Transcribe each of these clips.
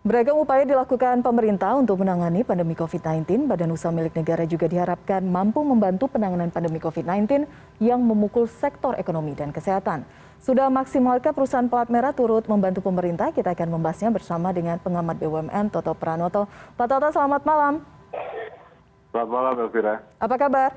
Beragam upaya dilakukan pemerintah untuk menangani pandemi COVID-19. Badan Usaha Milik Negara juga diharapkan mampu membantu penanganan pandemi COVID-19 yang memukul sektor ekonomi dan kesehatan. Sudah maksimalkah perusahaan pelat merah turut membantu pemerintah? Kita akan membahasnya bersama dengan pengamat BUMN Toto Pranoto. Pak Toto, selamat malam. Selamat malam, Elvira. Apa kabar?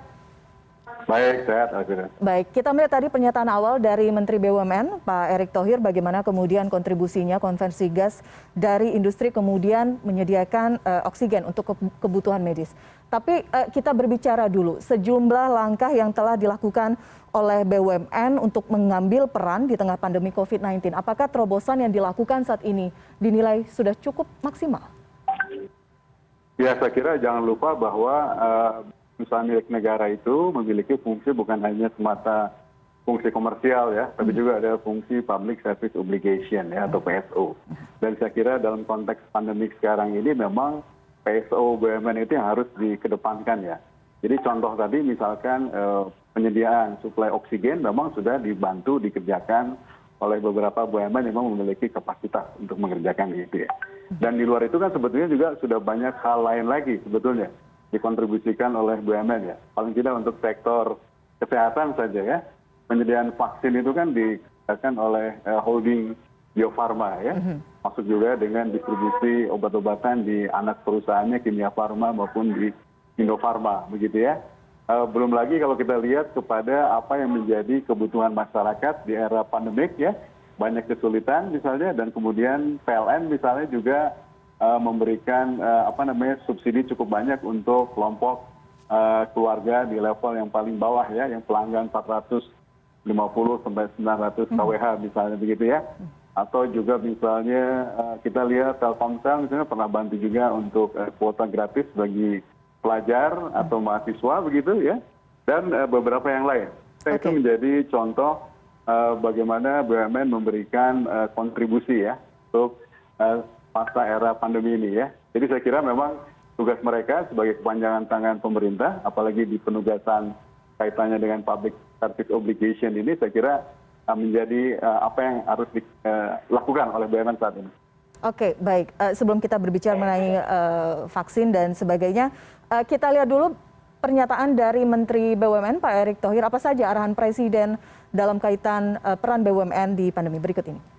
Baik, sehat, Elvira. Baik, kita melihat tadi pernyataan awal dari Menteri BUMN, Pak Erick Thohir, bagaimana kemudian kontribusinya konversi gas dari industri kemudian menyediakan oksigen untuk kebutuhan medis. Tapi kita berbicara dulu, sejumlah langkah yang telah dilakukan oleh BUMN untuk mengambil peran di tengah pandemi COVID-19. Apakah terobosan yang dilakukan saat ini dinilai sudah cukup maksimal? Ya, saya kira jangan lupa bahwa usaha milik negara itu memiliki fungsi bukan hanya semata fungsi komersial ya, tapi juga ada fungsi public service obligation ya atau PSO. Dan saya kira dalam konteks pandemik sekarang ini memang PSO BUMN itu yang harus dikedepankan ya. Jadi contoh tadi misalkan penyediaan suplai oksigen memang sudah dibantu dikerjakan oleh beberapa BUMN yang memang memiliki kapasitas untuk mengerjakan itu ya. Dan di luar itu kan sebetulnya juga sudah banyak hal lain lagi sebetulnya dikontribusikan oleh BUMN ya. Paling tidak untuk sektor kesehatan saja ya. Penyediaan vaksin itu kan dikerjakan oleh holding Bio Farma ya. Masuk juga dengan distribusi obat-obatan di anak perusahaannya Kimia Farma maupun di Indofarma begitu ya. Belum lagi kalau kita lihat kepada apa yang menjadi kebutuhan masyarakat di era pandemik ya. Banyak kesulitan misalnya dan kemudian PLN misalnya juga memberikan subsidi cukup banyak untuk kelompok keluarga di level yang paling bawah ya, yang pelanggan 450 sampai 900 kWh misalnya begitu ya. Atau juga misalnya kita lihat Telkomsel misalnya pernah bantu juga untuk kuota gratis bagi pelajar atau mahasiswa begitu ya. Dan beberapa yang lain. Itu menjadi contoh bagaimana BUMN memberikan kontribusi ya untuk masa era pandemi ini ya. Jadi saya kira memang tugas mereka sebagai kepanjangan tangan pemerintah, apalagi di penugasan kaitannya dengan public service obligation ini, saya kira menjadi apa yang harus dilakukan oleh BUMN saat ini. Oke, baik. Sebelum kita berbicara mengenai vaksin dan sebagainya, kita lihat dulu pernyataan dari Menteri BUMN Pak Erick Thohir. Apa saja arahan Presiden dalam kaitan peran BUMN di pandemi berikut ini?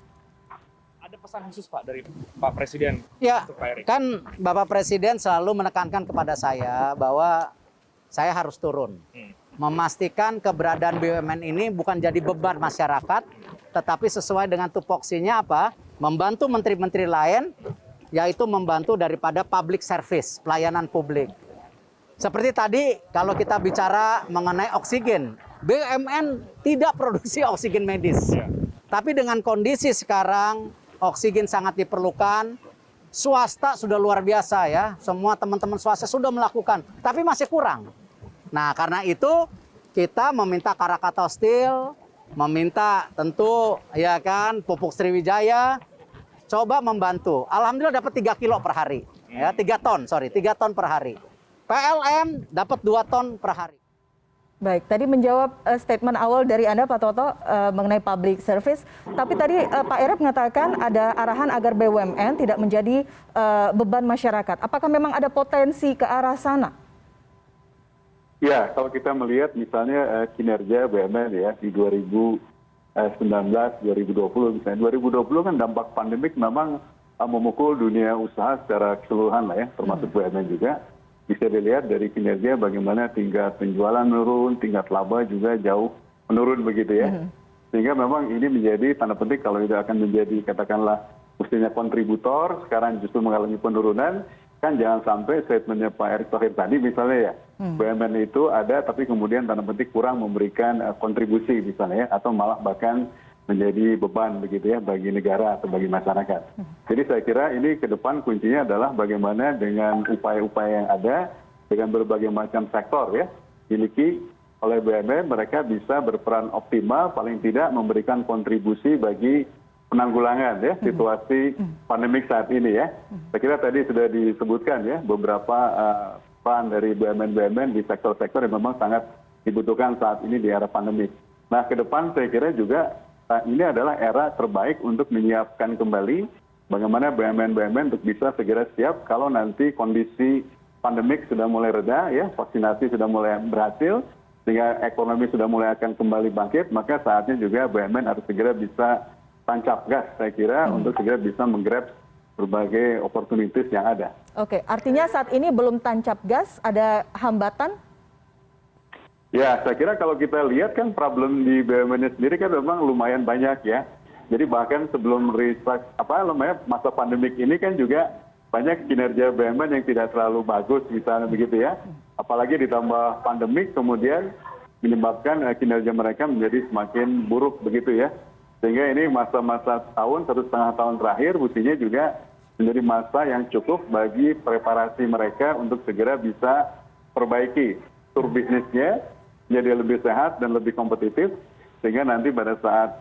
Pesan khusus Pak dari Pak Presiden ya, untuk Pak Erick? Kan Bapak Presiden selalu menekankan kepada saya bahwa saya harus turun. Memastikan keberadaan BUMN ini bukan jadi beban masyarakat, tetapi sesuai dengan tupoksinya apa? Membantu menteri-menteri lain, yaitu membantu daripada public service, pelayanan publik. Seperti tadi kalau kita bicara mengenai oksigen, BUMN tidak produksi oksigen medis. Ya. Tapi dengan kondisi sekarang, oksigen sangat diperlukan, swasta sudah luar biasa ya, semua teman-teman swasta sudah melakukan, tapi masih kurang. Nah karena itu kita meminta Krakatau Steel, meminta tentu ya kan Pupuk Sriwijaya, coba membantu. Alhamdulillah dapat 3 kilo per hari, ya 3 ton per hari. PLN dapat 2 ton per hari. Baik, tadi menjawab statement awal dari Anda Pak Toto mengenai public service. Tapi tadi Pak Erick mengatakan ada arahan agar BUMN tidak menjadi beban masyarakat. Apakah memang ada potensi ke arah sana? Ya, kalau kita melihat misalnya kinerja BUMN ya di 2019, 2020 misalnya. 2020 kan dampak pandemik memang memukul dunia usaha secara keseluruhan lah ya, termasuk BUMN juga. Bisa dilihat dari kinerja bagaimana tingkat penjualan menurun, tingkat laba juga jauh menurun begitu ya. Sehingga memang ini menjadi tanda petik kalau itu akan menjadi katakanlah mestinya kontributor, sekarang justru mengalami penurunan, kan jangan sampai statementnya Pak Erick Thohir tadi misalnya ya, BUMN itu ada tapi kemudian tanda petik kurang memberikan kontribusi misalnya ya, atau malah bahkan menjadi beban begitu ya bagi negara atau bagi masyarakat. Jadi saya kira ini ke depan kuncinya adalah bagaimana dengan upaya-upaya yang ada dengan berbagai macam sektor ya dimiliki oleh BUMN, mereka bisa berperan optimal paling tidak memberikan kontribusi bagi penanggulangan ya situasi pandemik saat ini ya. Saya kira tadi sudah disebutkan ya beberapa peran dari BUMN-BUMN di sektor-sektor yang memang sangat dibutuhkan saat ini di era pandemik. Nah ke depan saya kira juga ini adalah era terbaik untuk menyiapkan kembali bagaimana BUMN-BUMN untuk bisa segera siap kalau nanti kondisi pandemik sudah mulai reda, ya, vaksinasi sudah mulai berhasil, sehingga ekonomi sudah mulai akan kembali bangkit, maka saatnya juga BUMN harus segera bisa tancap gas, saya kira, untuk segera bisa menggrab berbagai opportunities yang ada. Oke, artinya saat ini belum tancap gas, ada hambatan? Ya, saya kira kalau kita lihat kan problem di BUMN sendiri kan memang lumayan banyak ya. Jadi bahkan sebelum masa pandemik ini kan juga banyak kinerja BUMN yang tidak terlalu bagus misalnya begitu ya. Apalagi ditambah pandemik kemudian menyebabkan kinerja mereka menjadi semakin buruk begitu ya. Sehingga ini masa-masa tahun, 1,5 tahun terakhir mestinya juga menjadi masa yang cukup bagi preparasi mereka untuk segera bisa perbaiki struktur bisnisnya jadi lebih sehat dan lebih kompetitif, sehingga nanti pada saat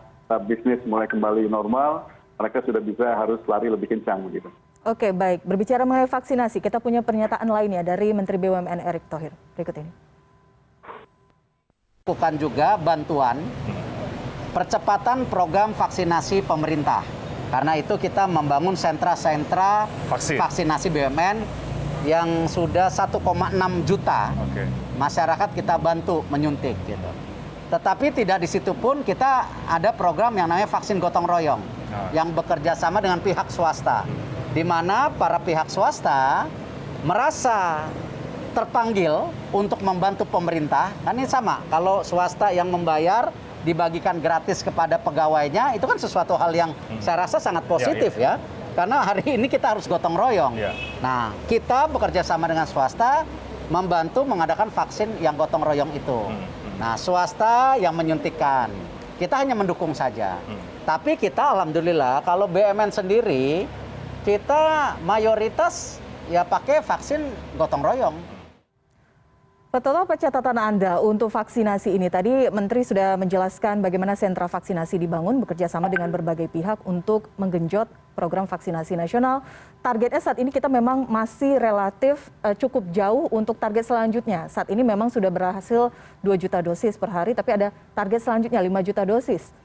bisnis mulai kembali normal, mereka sudah bisa harus lari lebih kencang begitu. Oke, baik. Berbicara mengenai vaksinasi, kita punya pernyataan lain ya dari Menteri BUMN Erick Thohir. Berikut ini. Bukan juga bantuan percepatan program vaksinasi pemerintah. Karena itu kita membangun sentra-sentra vaksinasi BUMN yang sudah 1,6 juta. Masyarakat kita bantu menyuntik gitu. Tetapi tidak di situ pun kita ada program yang namanya vaksin gotong royong yang bekerja sama dengan pihak swasta, di mana para pihak swasta merasa terpanggil untuk membantu pemerintah. Kan ini sama, kalau swasta yang membayar dibagikan gratis kepada pegawainya, itu kan sesuatu hal yang saya rasa sangat positif ya. Karena hari ini kita harus gotong royong. Nah, kita bekerja sama dengan swasta membantu mengadakan vaksin yang gotong royong itu. Nah, swasta yang menyuntikkan, kita hanya mendukung saja. Tapi kita alhamdulillah kalau BUMN sendiri, kita mayoritas ya pakai vaksin gotong royong. Pak Toto, apa catatan Anda untuk vaksinasi ini? Tadi Menteri sudah menjelaskan bagaimana sentra vaksinasi dibangun bekerja sama dengan berbagai pihak untuk menggenjot program vaksinasi nasional. Targetnya saat ini kita memang masih relatif cukup jauh untuk target selanjutnya. Saat ini memang sudah berhasil 2 juta dosis per hari, tapi ada target selanjutnya 5 juta dosis.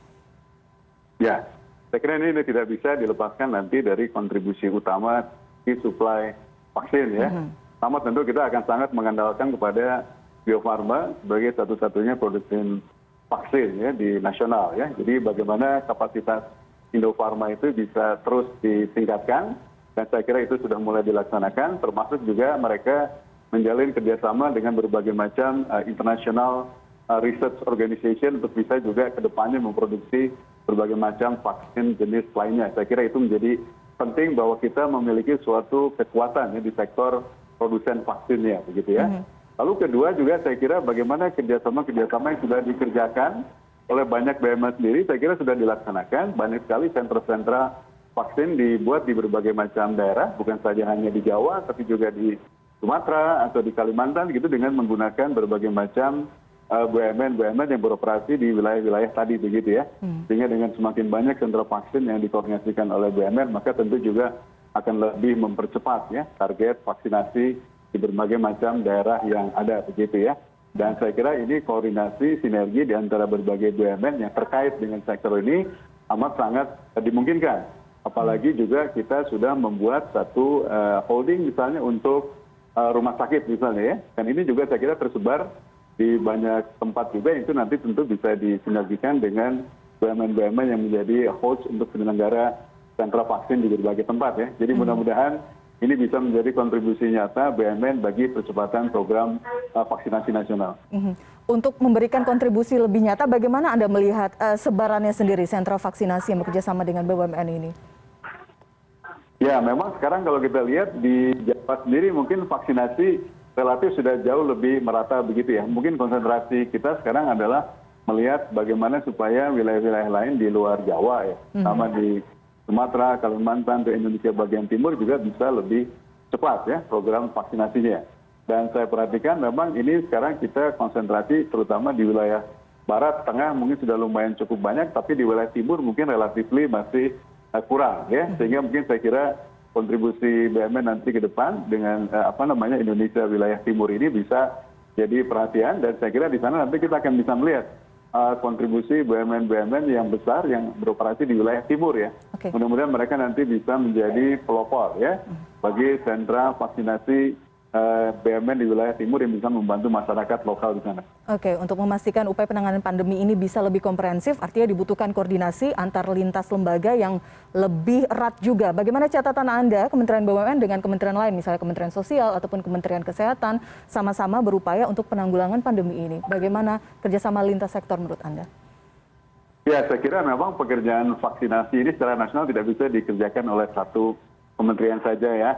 Ya, saya kira ini tidak bisa dilepaskan nanti dari kontribusi utama di suplai vaksin ya. Pertama tentu kita akan sangat mengandalkan kepada Bio Farma sebagai satu-satunya produsen vaksin ya di nasional ya. Jadi bagaimana kapasitas Indo Farma itu bisa terus ditingkatkan, dan saya kira itu sudah mulai dilaksanakan, termasuk juga mereka menjalin kerjasama dengan berbagai macam international research organization untuk bisa juga ke depannya memproduksi berbagai macam vaksin jenis lainnya. Saya kira itu menjadi penting bahwa kita memiliki suatu kekuatan ya di sektor produsen vaksinnya begitu ya. Lalu kedua juga saya kira bagaimana kerjasama yang sudah dikerjakan oleh banyak BUMN sendiri, saya kira sudah dilaksanakan. Banyak sekali sentra-sentra vaksin dibuat di berbagai macam daerah, bukan saja hanya di Jawa, tapi juga di Sumatera atau di Kalimantan gitu, dengan menggunakan berbagai macam BUMN yang beroperasi di wilayah-wilayah tadi begitu ya. Sehingga dengan semakin banyak sentra vaksin yang dikoordinasikan oleh BUMN, maka tentu juga akan lebih mempercepat ya target vaksinasi di berbagai macam daerah yang ada begitu ya. Dan saya kira ini koordinasi sinergi di antara berbagai BUMN yang terkait dengan sektor ini amat sangat dimungkinkan. Apalagi juga kita sudah membuat satu holding misalnya untuk rumah sakit misalnya ya. Dan ini juga saya kira tersebar di banyak tempat juga, itu nanti tentu bisa disinergikan dengan BUMN-BUMN yang menjadi host untuk penyelenggara sentra vaksin di berbagai tempat ya. Jadi mudah-mudahan ini bisa menjadi kontribusi nyata BUMN bagi percepatan program vaksinasi nasional. Untuk memberikan kontribusi lebih nyata, bagaimana Anda melihat sebarannya sendiri sentra vaksinasi yang bekerja sama dengan BUMN ini? Ya, memang sekarang kalau kita lihat di Jawa sendiri mungkin vaksinasi relatif sudah jauh lebih merata begitu ya. Mungkin konsentrasi kita sekarang adalah melihat bagaimana supaya wilayah-wilayah lain di luar Jawa ya, sama di Sumatera, Kalimantan, ke Indonesia bagian timur juga bisa lebih cepat ya program vaksinasinya. Dan saya perhatikan memang ini sekarang kita konsentrasi terutama di wilayah barat, tengah mungkin sudah lumayan cukup banyak, tapi di wilayah timur mungkin relatif masih kurang ya. Sehingga mungkin saya kira kontribusi BUMN nanti ke depan dengan Indonesia wilayah timur ini bisa jadi perhatian, dan saya kira di sana nanti kita akan bisa melihat kontribusi BUMN-BUMN yang besar yang beroperasi di wilayah timur ya. Oke. Mudah-mudahan mereka nanti bisa menjadi pelopor ya bagi sentra vaksinasi BUMN di wilayah timur yang bisa membantu masyarakat lokal di sana. Oke, untuk memastikan upaya penanganan pandemi ini bisa lebih komprehensif, artinya dibutuhkan koordinasi antar lintas lembaga yang lebih erat juga. Bagaimana catatan Anda, Kementerian BUMN dengan kementerian lain, misalnya Kementerian Sosial ataupun Kementerian Kesehatan, sama-sama berupaya untuk penanggulangan pandemi ini? Bagaimana kerjasama lintas sektor menurut Anda? Ya, saya kira memang pekerjaan vaksinasi ini secara nasional tidak bisa dikerjakan oleh satu kementerian saja ya.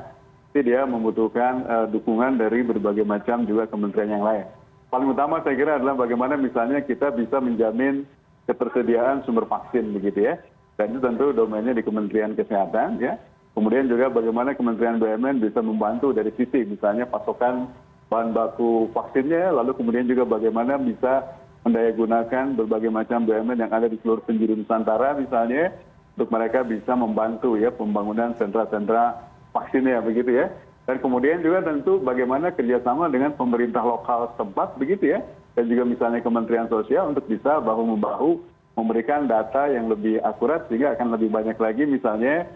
Jadi dia membutuhkan dukungan dari berbagai macam juga kementerian yang lain. Paling utama saya kira adalah bagaimana misalnya kita bisa menjamin ketersediaan sumber vaksin begitu ya. Dan itu tentu domainnya di Kementerian Kesehatan ya. Kemudian juga bagaimana Kementerian BUMN bisa membantu dari sisi misalnya pasokan bahan baku vaksinnya, lalu kemudian juga bagaimana bisa mendayagunakan berbagai macam BUMN yang ada di seluruh penjuru Nusantara misalnya untuk mereka bisa membantu ya pembangunan sentra-sentra vaksinnya begitu ya. Dan kemudian juga tentu bagaimana kerjasama dengan pemerintah lokal setempat begitu ya. Dan juga misalnya Kementerian Sosial untuk bisa bahu-membahu memberikan data yang lebih akurat sehingga akan lebih banyak lagi misalnya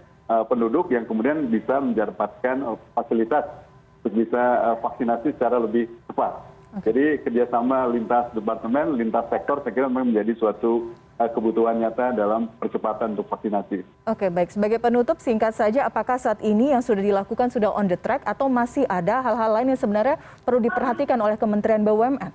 penduduk yang kemudian bisa mendapatkan fasilitas untuk bisa vaksinasi secara lebih cepat. Jadi kerjasama lintas departemen, lintas sektor saya kira memang menjadi suatu kebutuhan nyata dalam percepatan untuk vaksinasi. Oke, baik. Sebagai penutup, singkat saja, apakah saat ini yang sudah dilakukan sudah on the track atau masih ada hal-hal lain yang sebenarnya perlu diperhatikan oleh Kementerian BUMN?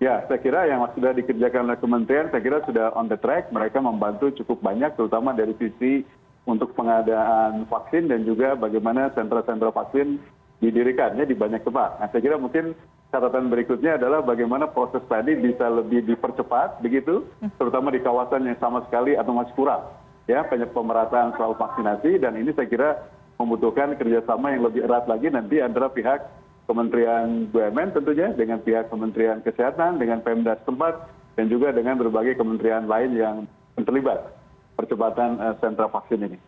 Ya, saya kira yang sudah dikerjakan oleh kementerian, saya kira sudah on the track. Mereka membantu cukup banyak, terutama dari sisi untuk pengadaan vaksin dan juga bagaimana sentra-sentra vaksin didirikannya di banyak tempat. Nah, saya kira mungkin catatan berikutnya adalah bagaimana proses tadi bisa lebih dipercepat, begitu, terutama di kawasan yang sama sekali atau masih kurang, ya, pemerataan soal vaksinasi. Dan ini saya kira membutuhkan kerjasama yang lebih erat lagi nanti antara pihak Kementerian BUMN tentunya dengan pihak Kementerian Kesehatan, dengan Pemda setempat, dan juga dengan berbagai kementerian lain yang terlibat percepatan sentra vaksin ini.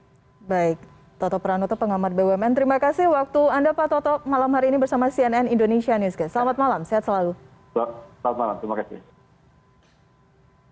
Baik. Toto Pranoto, pengamat BUMN. Terima kasih waktu Anda, Pak Toto, malam hari ini bersama CNN Indonesia Newscast. Selamat malam, sehat selalu. Selamat malam, terima kasih.